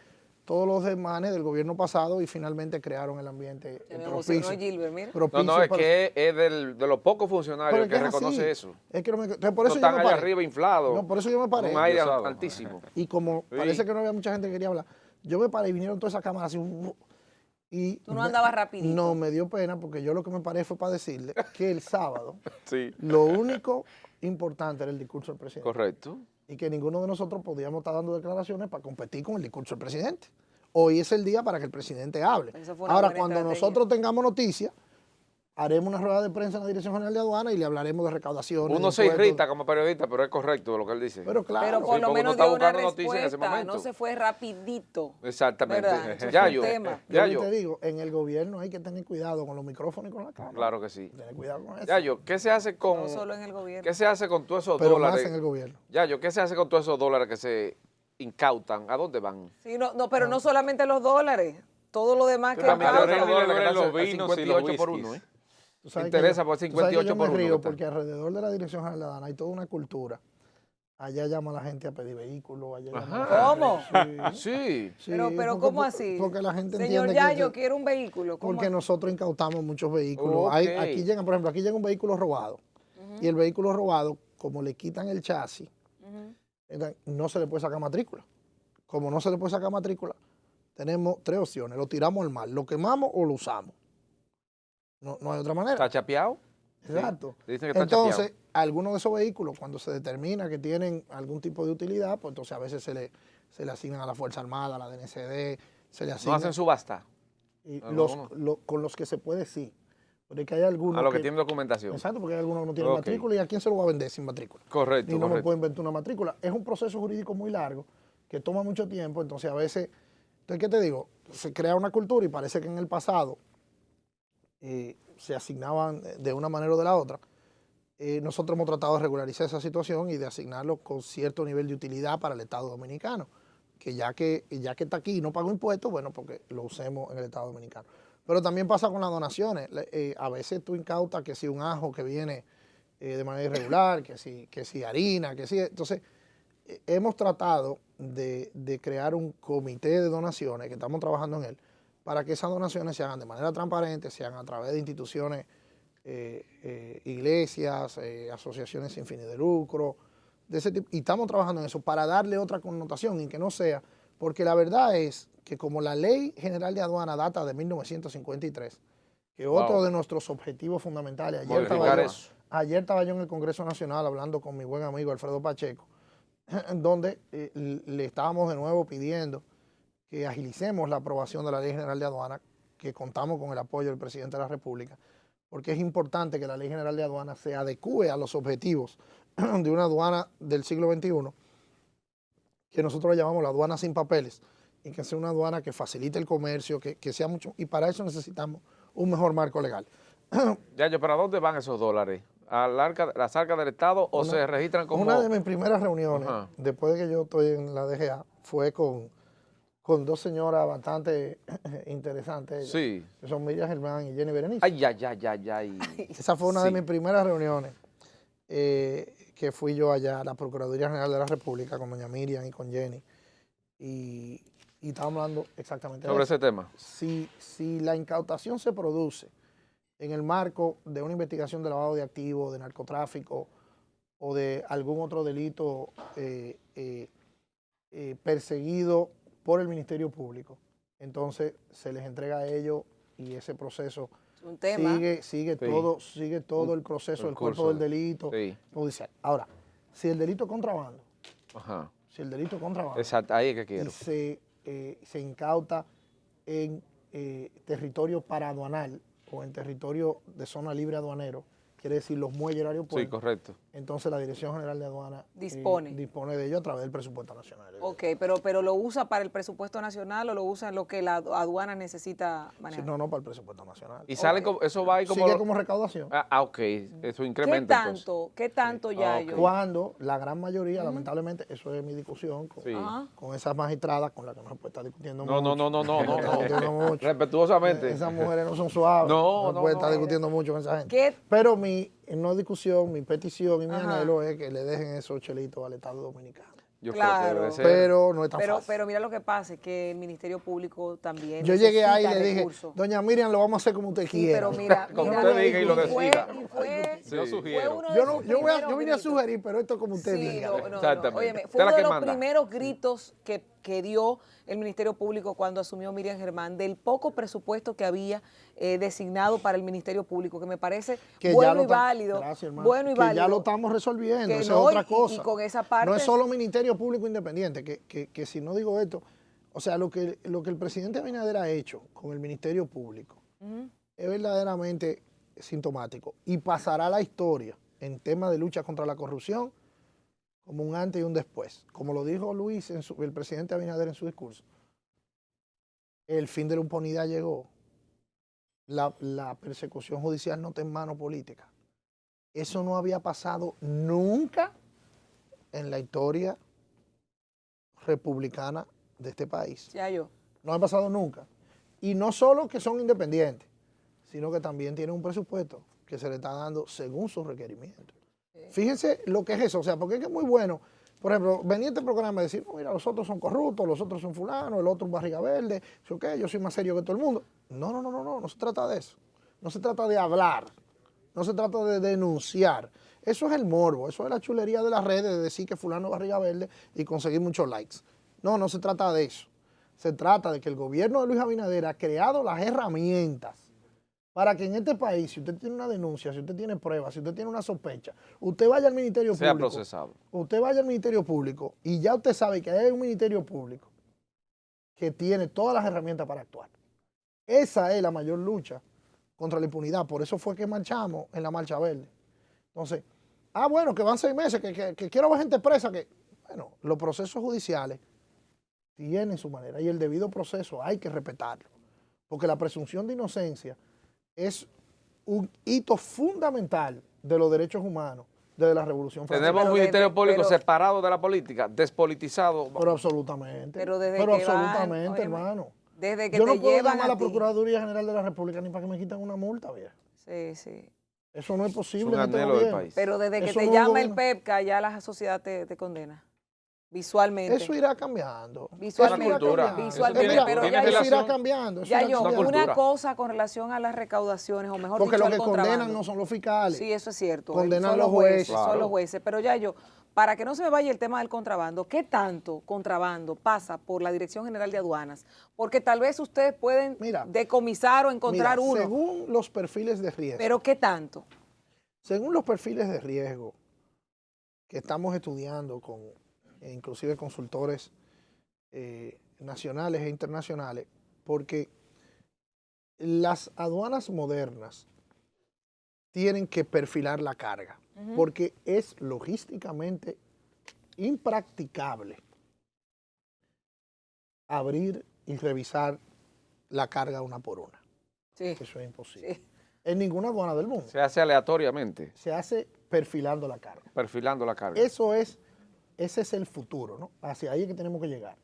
todos los desmanes del gobierno pasado y finalmente crearon el ambiente Se me emocionó propicio. Gilbert, mira. No, propicio es para- que es de los pocos funcionarios Pero es que es reconoce así. eso. Es que entonces, por No eso yo están me allá paré. arriba inflados. No, por eso yo me paré. Un aire Diosado. altísimo. Y como Sí. parece que no había mucha gente que quería hablar, yo me paré y vinieron todas esas cámaras así. Y Tú no andabas rapidito. No, me dio pena porque yo lo que me paré fue para decirle que el sábado Sí, lo único importante era el discurso del presidente. correcto. Y que ninguno de nosotros podíamos estar dando declaraciones para competir con el discurso del presidente. Hoy es el día para que el presidente hable. Esa fue una Ahora, buena cuando estrategia. nosotros tengamos noticias, haremos una rueda de prensa en la Dirección General de Aduana y le hablaremos de recaudaciones. Uno de se impuestos. irrita como periodista, pero es correcto lo que él dice. Pero claro. Pero por Sí, lo porque menos uno está dio una buscando noticias en ese respuesta, momento. no se fue rapidito. Exactamente. ¿Verdad? Eso fue Yayo, un tema. Yo te digo, en el gobierno hay que tener cuidado con los micrófonos y con la cámara. claro que sí. Tener cuidado con eso. Yayo, ¿qué se hace con No solo en el gobierno. qué se hace con todos esos pero más dólares? en el gobierno. Yayo, ¿qué se hace con todos esos dólares que se incautan? ¿A dónde van? Sí, pero no solamente los dólares, todo lo demás que Pero también acaba- los dólares que los están a vinos y los 58 por whiskies. uno, ¿eh? Tú sabes Interesa que por tú sabes 58 que yo por me uno río que está. porque alrededor de la Dirección General de Aduana hay toda una cultura. Allá llama a la gente a pedir vehículos. Allá llama a la Ajá. ¿Cómo? gente- Sí, Sí. sí, Pero porque- ¿cómo así? Porque la gente Señor entiende Yayo, que... quiero un vehículo. ¿Cómo Porque así? nosotros incautamos muchos vehículos. Ok. Aquí llegan, por ejemplo, aquí llega un vehículo robado. Y el vehículo robado, como le quitan el chasis, Ujú. entonces, no se le puede sacar matrícula. Como no se le puede sacar matrícula, tenemos tres opciones. Lo tiramos al mar, lo quemamos o lo usamos. No hay otra manera. ¿Está chapeado? Exacto. Dicen que está Entonces, chapeado. algunos de esos vehículos, cuando se determina que tienen algún tipo de utilidad, pues entonces a veces se le asignan a la Fuerza Armada, a la DNCD, se le No asignan. hacen subasta. Y algunos. con los que se puede, sí. Porque hay algunos A los que tienen documentación. Exacto, porque hay algunos que no tienen Ok. matrícula y a quién se lo va a vender sin matrícula. Correcto, Y no me correcto. puedo inventar una matrícula. Es un proceso jurídico muy largo que toma mucho tiempo, entonces a veces, entonces, ¿qué te digo? Se crea una cultura y parece que en el pasado se asignaban de una manera o de la otra. Nosotros hemos tratado de regularizar esa situación y de asignarlo con cierto nivel de utilidad para el Estado Dominicano, que ya que está aquí y no pagó impuestos, bueno, porque lo usemos en el Estado Dominicano. Pero también pasa con las donaciones. A veces tú incautas que si un ajo que viene de manera irregular, que si harina, que si... Entonces, hemos tratado de crear un comité de donaciones, que estamos trabajando en él, para que esas donaciones se hagan de manera transparente, se hagan a través de instituciones, iglesias, asociaciones sin fines de lucro, de ese tipo. Y estamos trabajando en eso para darle otra connotación y que no sea, porque la verdad es que como la Ley General de Aduana data de 1953, que otro Wow. de nuestros objetivos fundamentales, Modificar eso. ayer estaba yo en el Congreso Nacional hablando con mi buen amigo Alfredo Pacheco, donde le estábamos de nuevo pidiendo que agilicemos la aprobación de la Ley General de Aduana, que contamos con el apoyo del Presidente de la República, porque es importante que la Ley General de Aduana se adecue a los objetivos de una aduana del siglo XXI, que nosotros llamamos la aduana sin papeles, y que sea una aduana que facilite el comercio, que sea mucho, y para eso necesitamos un mejor marco legal. Yayo, ¿para dónde van esos dólares? ¿A las arcas del Estado o Una- se registran como...? Una de mis primeras reuniones, Ajá. después de que yo estoy en la DGA, fue con dos señoras bastante interesantes, ellas, Sí. que son Miriam Germán y Jenny Berenice. Ay, ay, ay, ay, ay. Esa fue una de Sí. mis primeras reuniones que fui yo allá a la Procuraduría General de la República con doña Miriam y con Jenny. Y estábamos hablando exactamente de Sobre eso. ese tema. Si la incautación se produce en el marco de una investigación de lavado de activos, de narcotráfico o de algún otro delito perseguido por el Ministerio Público, entonces se les entrega a ellos y ese proceso Un tema. sigue Sí. todo el proceso, el cuerpo curso. del delito Sí. judicial. Ahora, si el delito es contrabando, Ajá. Exacto. Ahí es que y quiero. se incauta en territorio paraduanal o en territorio de zona libre aduanero, quiere decir los muelles y el aeropuerto. Sí, correcto. Entonces la Dirección General de Aduana Dispone. dispone de ello a través del presupuesto nacional. Ok, pero ¿lo usa para el presupuesto nacional o lo usa en lo que la aduana necesita Sí, manejar? no, para el presupuesto nacional. Y sale Ok. como, eso va ahí como... Sigue como recaudación. Ok, eso ¿Qué incrementa entonces. tanto ya yo? Cuando la gran mayoría, lamentablemente, eso es mi discusión con, Sí. Ajá. con esas magistradas con las que no se puede estar discutiendo No, mucho. no, no, no, no, No se está no. discutiendo mucho. Respetuosamente. Esas mujeres no son suaves. No, se no, puede no. estar discutiendo mucho con esa gente. ¿Qué? Pero mi no discusión, mi petición y mi Ajá. anhelo es que le dejen esos chelitos al Estado Dominicano. Yo creo que Claro. debe ser. Pero no es tan fácil. Pero mira lo que pasa, es que el Ministerio Público también Yo llegué ahí y necesita le dije, recursos. doña Miriam, lo vamos a hacer como usted Sí, quiera. pero mira, Como mira, usted diga y lo fue- decida. y fue- Yo sugiero. fue uno de Yo, sus yo primeros vine a gritos. sugerir, pero esto como usted Sí, diga. no. Exactamente. Óyeme, Usted fue uno la de que los manda. primeros gritos que dio el Ministerio Público cuando asumió Miriam Germán, del poco presupuesto que había designado para el Ministerio Público, que me parece Que bueno ya y válido. Gracias, hermano. Bueno y que válido. ya lo estamos resolviendo, Que esa es no, otra y cosa. con esa parte- No es solo Ministerio Público Independiente, que si no digo esto, o sea, lo que el presidente Abinader ha hecho con el Ministerio Público Ujú. es verdaderamente sintomático y pasará a la historia en tema de lucha contra la corrupción como un antes y un después. Como lo dijo Luis, el presidente Abinader en su discurso, el fin de la impunidad llegó. La persecución judicial no está en mano política. Eso no había pasado nunca en la historia republicana de este país. Ya yo. No ha pasado nunca. Y no solo que son independientes, sino que también tienen un presupuesto que se le está dando según sus requerimientos. Fíjense lo que es eso, o sea, porque es que es muy bueno. Por ejemplo, venía este programa y decir, no, mira, los otros son corruptos, los otros son fulanos, el otro es barriga verde, yo soy más serio que todo el mundo. No se trata de eso. No se trata de hablar, no se trata de denunciar. Eso es el morbo, eso es la chulería de las redes, de decir que fulano es barriga verde y conseguir muchos likes. No se trata de eso. Se trata de que el gobierno de Luis Abinader ha creado las herramientas para que en este país, si usted tiene una denuncia, si usted tiene pruebas, si usted tiene una sospecha, usted vaya al Ministerio Sea Público. procesado. Usted vaya al Ministerio Público y ya usted sabe que hay un Ministerio Público que tiene todas las herramientas para actuar. Esa es la mayor lucha contra la impunidad. Por eso fue que marchamos en la Marcha Verde. Entonces, bueno, que van 6 meses, que quiero ver gente presa, bueno, los procesos judiciales tienen su manera y el debido proceso hay que respetarlo. Porque la presunción de inocencia es un hito fundamental de los derechos humanos desde la Revolución Francesa. Tenemos un Pero Ministerio Público pero- separado de la política, despolitizado. Pero absolutamente. Pero desde que absolutamente, van, óyeme, hermano. Desde que Yo no te puedo llevan llamar a a la ti. Procuraduría General de la República ni para que me quitan una multa, vieja. Sí, sí. Eso no es Es posible un en este anhelo del gobierno. país. Pero desde que Eso te no es un llama el gobierno. PEPCA, ya la sociedad te condena. Visualmente. Eso irá cambiando. Visualmente. Eso irá cultura. cambiando. Visualmente, Mira, pero eso ya yo- irá cambiando. eso Ya irá yo, cambiando. una cultura. cosa con relación a las recaudaciones, o mejor Porque dicho, lo al que condenan contrabando. no son los fiscales. Sí, eso es cierto. Condenan Son los jueces. Son Claro. los jueces. Pero ya yo, para que no se me vaya el tema del contrabando, ¿qué tanto contrabando pasa por la Dirección General de Aduanas? Porque tal vez ustedes pueden Mira, decomisar o encontrar Mira, uno. según los perfiles de riesgo, Pero ¿qué tanto? según los perfiles de riesgo que estamos estudiando con inclusive consultores nacionales e internacionales, porque las aduanas modernas tienen que perfilar la carga, porque es logísticamente impracticable abrir y revisar la carga una por una. Sí. Eso es imposible. Sí. En ninguna aduana del mundo. Se hace aleatoriamente, Se hace perfilando la carga. perfilando la carga. Ese es el futuro, ¿no? Hacia ahí es que tenemos que llegar.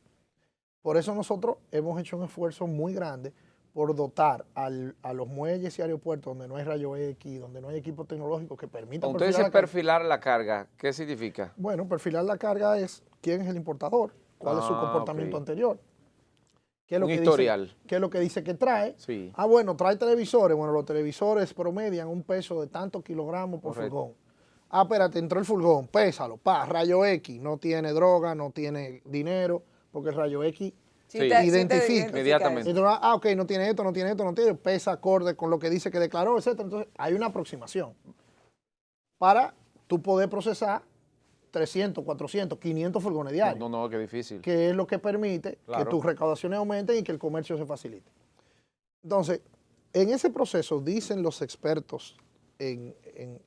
Por eso nosotros hemos hecho un esfuerzo muy grande por dotar a los muelles y aeropuertos donde no hay rayo X, donde no hay equipos tecnológicos que permitan Cuando usted dice la carga. perfilar la carga, ¿qué significa? Bueno, perfilar la carga es quién es el importador, cuál es su Ah, comportamiento ok. anterior. ¿Qué es lo Un que historial. Dice, qué es lo que dice que trae? Sí. Bueno, trae televisores. Bueno, los televisores promedian un peso de tantos kilogramos por Correcto. furgón. Espérate, entró el furgón, pésalo, rayo X, no tiene droga, no tiene dinero, porque el rayo X Sí. identifica. Inmediatamente. entonces, ok, no tiene esto, no tiene esto, no tiene, pesa acorde con lo que dice que declaró, etc. Entonces, hay una aproximación para tú poder procesar 300, 400, 500 furgones diarios, No, qué difícil. que es lo que permite Claro. que tus recaudaciones aumenten y que el comercio se facilite. Entonces, En ese proceso dicen los expertos en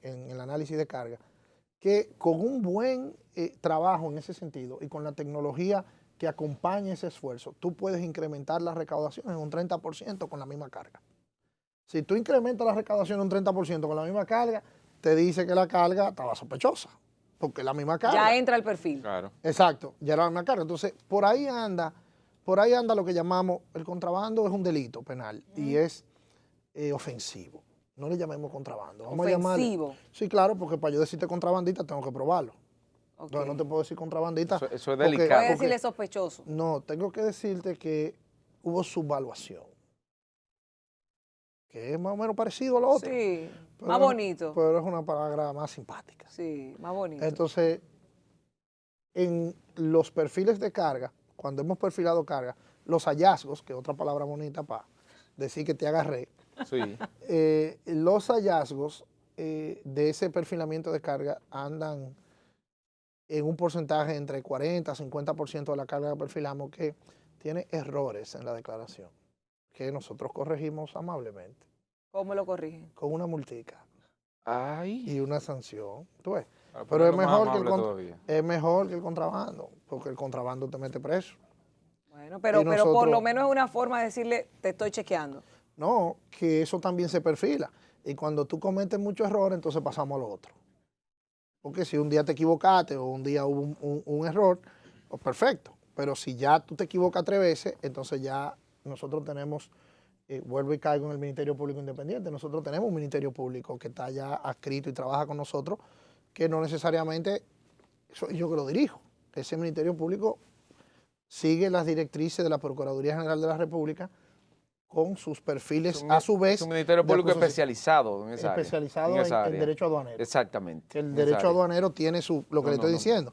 el análisis de carga que con un buen trabajo en ese sentido y con la tecnología que acompañe ese esfuerzo, tú puedes incrementar las recaudaciones en un 30% con la misma carga. Si tú incrementas la recaudación en un 30% con la misma carga, te dice que la carga estaba sospechosa, porque es la misma carga. Ya entra el perfil. Claro. Exacto, ya era una carga. Entonces, por ahí anda lo que llamamos, el contrabando es un delito penal y es ofensivo. No le llamemos contrabando. Vamos a llamarle. Ofensivo. Sí, claro, porque para yo decirte contrabandista tengo que probarlo. Ok. Entonces, no te puedo decir contrabandista. Eso es porque- delicado. Voy a decirle sospechoso. No, tengo que decirte que hubo subvaluación, que es más o menos parecido a lo otro. Sí, pero más es- bonito. Pero es una palabra más simpática. Sí, más bonito. Entonces, en los perfiles de carga, cuando hemos perfilado carga, los hallazgos, que es otra palabra bonita para decir que te agarré, Sí. los hallazgos de ese perfilamiento de carga andan en un porcentaje entre 40 a 50% de la carga que perfilamos que tiene errores en la declaración, que nosotros corregimos amablemente, ¿Cómo lo corrigen? con una multica Ay. y una sanción. ¿Tú ves? Para Pero es ponerlo más mejor, que el, amable con- todavía. es mejor que el contrabando, porque el contrabando te mete preso. Bueno, pero Y por nosotros- lo menos es una forma de decirle, te estoy chequeando. No, que eso también se perfila. Y cuando tú cometes muchos errores, entonces pasamos a lo otro. Porque si un día te equivocaste o un día hubo un error, pues perfecto. Pero si ya tú te equivocas 3 veces, entonces ya nosotros tenemos, vuelvo y caigo en el Ministerio Público Independiente, nosotros tenemos un Ministerio Público que está ya adscrito y trabaja con nosotros, que no necesariamente soy yo que lo dirijo. Ese Ministerio Público sigue las directrices de la Procuraduría General de la República con sus perfiles a su vez. Es un Ministerio de Público acusación. especializado en esa área. Especializado en, esa en área. derecho aduanero. Exactamente. Que el en esa derecho área. aduanero tiene lo que le estoy diciendo.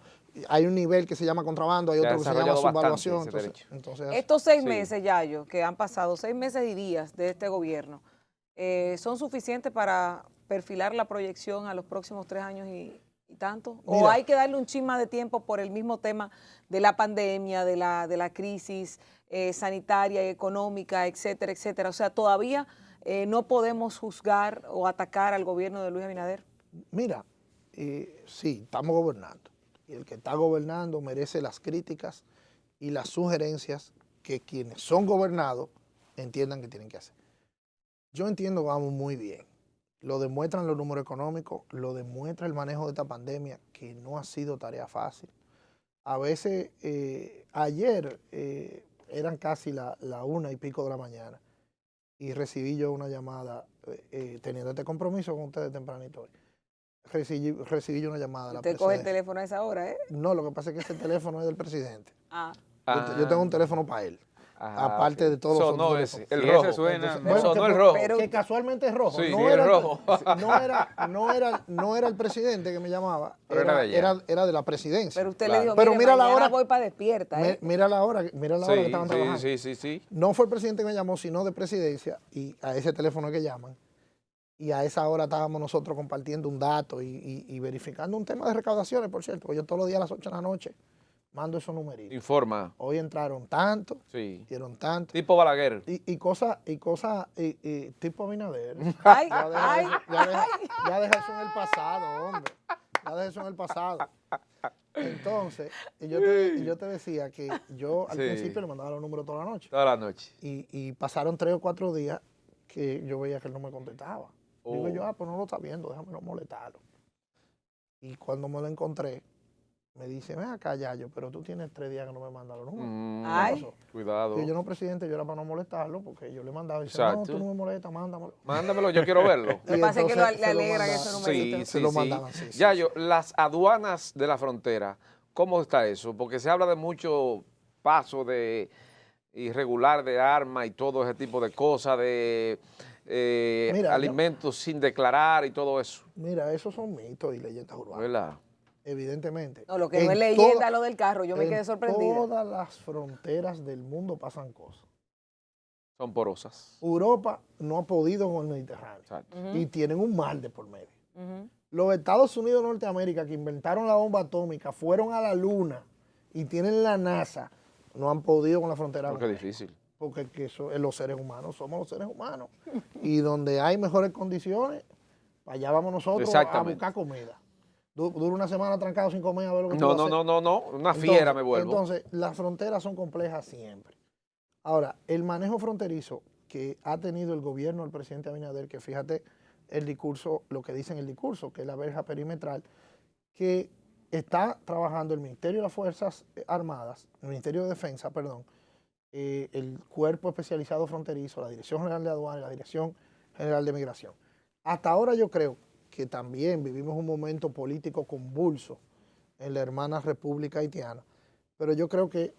Hay un nivel que se llama contrabando, hay Se ha otro que se llama desarrollado subvaluación. bastante ese derecho. Entonces, Estos 6 Sí. meses, Yayo, que han pasado, 6 meses y días de este gobierno, ¿son suficientes para perfilar la proyección a los próximos 3 años y tanto? ¿O Mira. hay que darle un chin más de tiempo por el mismo tema de la pandemia, de la crisis sanitaria y económica, etcétera, etcétera? O sea, todavía no podemos juzgar o atacar al gobierno de Luis Abinader. mira, sí, estamos gobernando. Y el que está gobernando merece las críticas y las sugerencias que quienes son gobernados entiendan que tienen que hacer. Yo entiendo que vamos muy bien. Lo demuestran los números económicos, lo demuestra el manejo de esta pandemia, que no ha sido tarea fácil. A veces, ayer eran casi la 1:00 de la mañana y recibí yo una llamada, teniendo este compromiso con ustedes tempranito hoy. Recibí yo una llamada de la Usted coge el presidencia. teléfono a esa hora, ¿eh? No, lo que pasa es que ese teléfono es del presidente. Ah. Yo tengo un teléfono para él. Aparte de todos los Sonó otros ese, teléfonos. el Si rojo. ese suena, Entonces, no. bueno, Sonó que- el rojo. pero- que casualmente es rojo. Sí, no sí, era el rojo. No era el presidente que me llamaba, Pero era de allá. era de la presidencia. Pero usted Claro. le dijo, Pero mire, mira la mañana hora- voy para despierta, ¿eh? Mira la hora que estaban trabajando. Sí. No fue el presidente que me llamó, sino de presidencia, y a ese teléfono que llaman. Y a esa hora estábamos nosotros compartiendo un dato y verificando un tema de recaudaciones, por cierto. Yo todos los días a las 8 de la noche mando esos numeritos. Informa. Hoy entraron tanto, Sí. dieron tanto. Tipo Balaguer. Y cosas tipo Abinader. Ay, Ya deja, ay, eso, ya deja eso en el pasado, hombre. Ya deja eso en el pasado. Entonces, y yo te decía que yo al Sí. principio le mandaba los números toda la noche. Toda la noche. Y pasaron 3 o 4 días que yo veía que él no me contestaba. Digo yo, pues no lo está viendo, déjame no molestarlo. Y cuando me lo encontré, me dice, ven acá, Yayo, pero tú tienes 3 días que no me mandas los números. ¿Qué Ay. pasó? Cuidado. Digo, yo no, presidente, yo era para no molestarlo, porque yo le mandaba y dice, Exacto. no, tú no me molestas, mándamelo. Mándamelo, yo quiero verlo. Lo que Y pasa es que entonces le se lo alegran mandaba. esos Sí, numeritos. Se lo mandaban, sí, sí, Yayo, las aduanas de la frontera, ¿cómo está eso? Porque se habla de mucho paso de irregular de armas y todo ese tipo de cosas, de Mira, alimentos sin declarar y todo eso, Mira, esos son mitos y leyendas urbanas, ¿verdad? evidentemente. No, lo que no En es leyenda toda- lo del carro, yo me en quedé sorprendida. todas las fronteras del mundo pasan cosas. Son porosas. Europa no ha podido con el Mediterráneo Exacto. Ujú, y tienen un mar de por medio. ujú. Los Estados Unidos de Norteamérica, que inventaron la bomba atómica, fueron a la luna y tienen la NASA, no han podido con la frontera. Porque es difícil. porque los seres humanos somos los seres humanos. Y donde hay mejores condiciones, para allá vamos nosotros a buscar comida. Duro una semana trancado sin comer a ver lo que tú vas a hacer. No, una fiera me vuelvo. Entonces, las fronteras son complejas siempre. Ahora, el manejo fronterizo que ha tenido el gobierno del presidente Abinader, que fíjate el discurso, lo que dice en el discurso, que es la verja perimetral, que está trabajando el Ministerio de las Fuerzas Armadas, el Ministerio de Defensa, perdón, el Cuerpo Especializado Fronterizo, la Dirección General de Aduanas y la Dirección General de Migración. Hasta ahora yo creo que también vivimos un momento político convulso en la hermana República Haitiana, pero yo creo que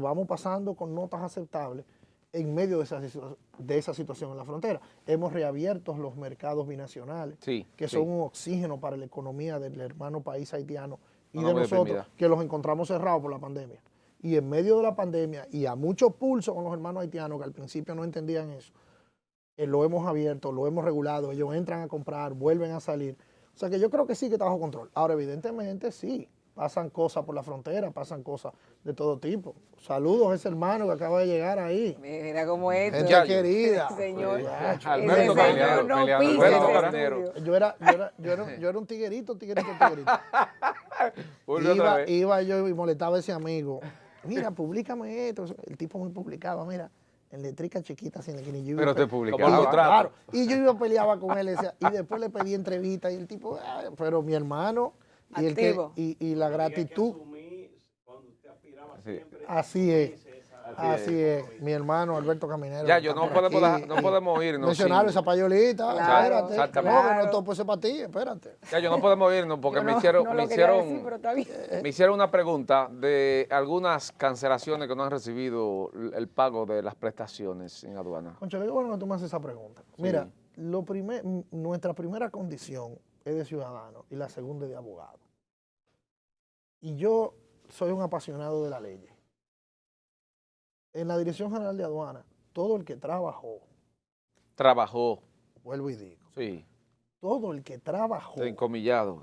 vamos pasando con notas aceptables en medio de esa situación en la frontera. Hemos reabierto los mercados binacionales, que son un oxígeno para la economía del hermano país haitiano y de nosotros, que los encontramos cerrados por la pandemia. Y en medio de la pandemia, y a mucho pulso con los hermanos haitianos, que al principio no entendían eso, lo hemos abierto, lo hemos regulado, ellos entran a comprar, vuelven a salir. O sea que yo creo que sí que está bajo control. Ahora, evidentemente, sí, pasan cosas por la frontera, pasan cosas de todo tipo. Saludos a ese hermano que acaba de llegar ahí. Mira cómo es. Gente querida. Señor. Alberto Caminero. Yo era un tiguerito. Iba yo y molestaba a ese amigo. Mira, públicame esto. El tipo me publicaba, mira, en letrica chiquita, sin el pero te publicaba. Claro. Y yo iba peleaba con él y después le pedí entrevista y el tipo, pero mi hermano y la gratitud. Así es, mi hermano Alberto Caminero. Ya, yo no podemos irnos. Mencionar esa payolita, claro, espérate. Claro. No, no topo ese para ti, espérate. Ya, yo no podemos irnos porque me hicieron una pregunta de algunas cancelaciones que no han recibido el pago de las prestaciones en aduana. Concho, qué bueno que tú me haces esa pregunta. Mira, nuestra primera condición es de ciudadano y la segunda es de abogado. Y yo soy un apasionado de la ley. En la Dirección General de Aduanas, todo el que trabajó, vuelvo y digo, todo el que trabajó, encomillado,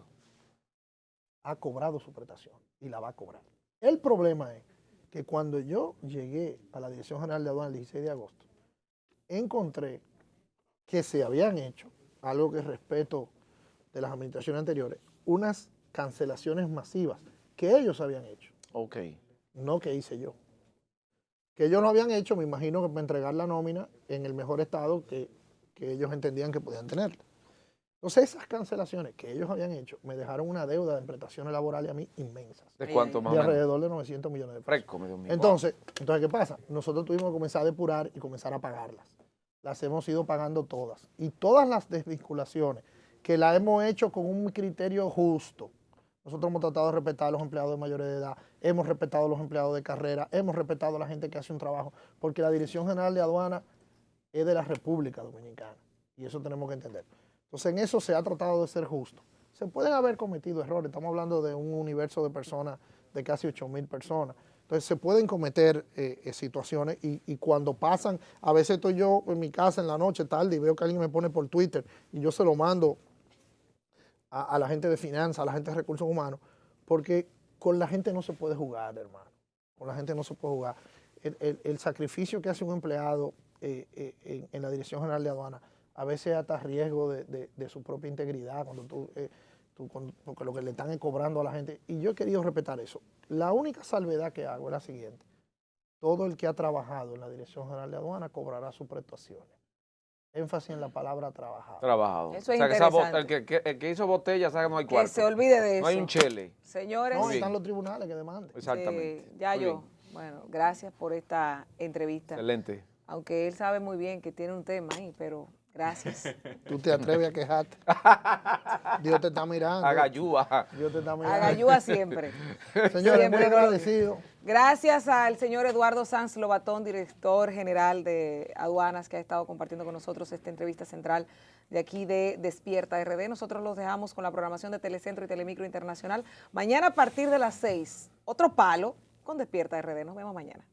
ha cobrado su prestación y la va a cobrar. El problema es que cuando yo llegué a la Dirección General de Aduanas el 16 de agosto, encontré que se habían hecho, algo que respeto de las administraciones anteriores, unas cancelaciones masivas que ellos habían hecho. No que hice yo. Que ellos no habían hecho, me imagino que para entregar la nómina en el mejor estado que ellos entendían que podían tener. Entonces esas cancelaciones que ellos habían hecho me dejaron una deuda de prestaciones laborales a mí inmensas. ¿De cuánto más o menos? menos? Alrededor de 900 millones de pesos. Fresco, medio millón. Entonces, ¿qué pasa? Nosotros tuvimos que comenzar a depurar y comenzar a pagarlas. Las hemos ido pagando todas. Y todas las desvinculaciones que las hemos hecho con un criterio justo. Nosotros hemos tratado de respetar a los empleados de mayores de edad, hemos respetado a los empleados de carrera, hemos respetado a la gente que hace un trabajo, porque la Dirección General de Aduanas es de la República Dominicana, y eso tenemos que entender. Entonces, en eso se ha tratado de ser justo. Se pueden haber cometido errores, estamos hablando de un universo de personas, de casi 8,000 personas. Entonces, se pueden cometer situaciones y cuando pasan, a veces estoy yo en mi casa en la noche, tarde, y veo que alguien me pone por Twitter, y yo se lo mando a la gente de finanzas, a la gente de recursos humanos, porque con la gente no se puede jugar, hermano. Con la gente no se puede jugar. El sacrificio que hace un empleado en la Dirección General de Aduanas, a veces hasta a riesgo de su propia integridad, porque lo que le están cobrando a la gente. Y yo he querido respetar eso. La única salvedad que hago es la siguiente. Todo el que ha trabajado en la Dirección General de Aduanas cobrará sus prestaciones. Énfasis en la palabra trabajado. Eso es interesante. El que hizo botella sabe que no hay cuarto. Que se olvide de eso. No hay un chele. Señores. No, están los tribunales que demanden. Exactamente. Bueno, gracias por esta entrevista. Excelente. Aunque él sabe muy bien que tiene un tema ahí, pero gracias. Tú te atreves a quejarte. Dios te está mirando. Agayúa. Dios te está mirando. Agayúa siempre. Señores, muy agradecido. Gracias al señor Eduardo Sanz Lobatón, director general de Aduanas, que ha estado compartiendo con nosotros esta entrevista central de aquí de Despierta RD. Nosotros los dejamos con la programación de Telecentro y Telemicro Internacional. Mañana a partir de las 6, otro palo con Despierta RD. Nos vemos mañana.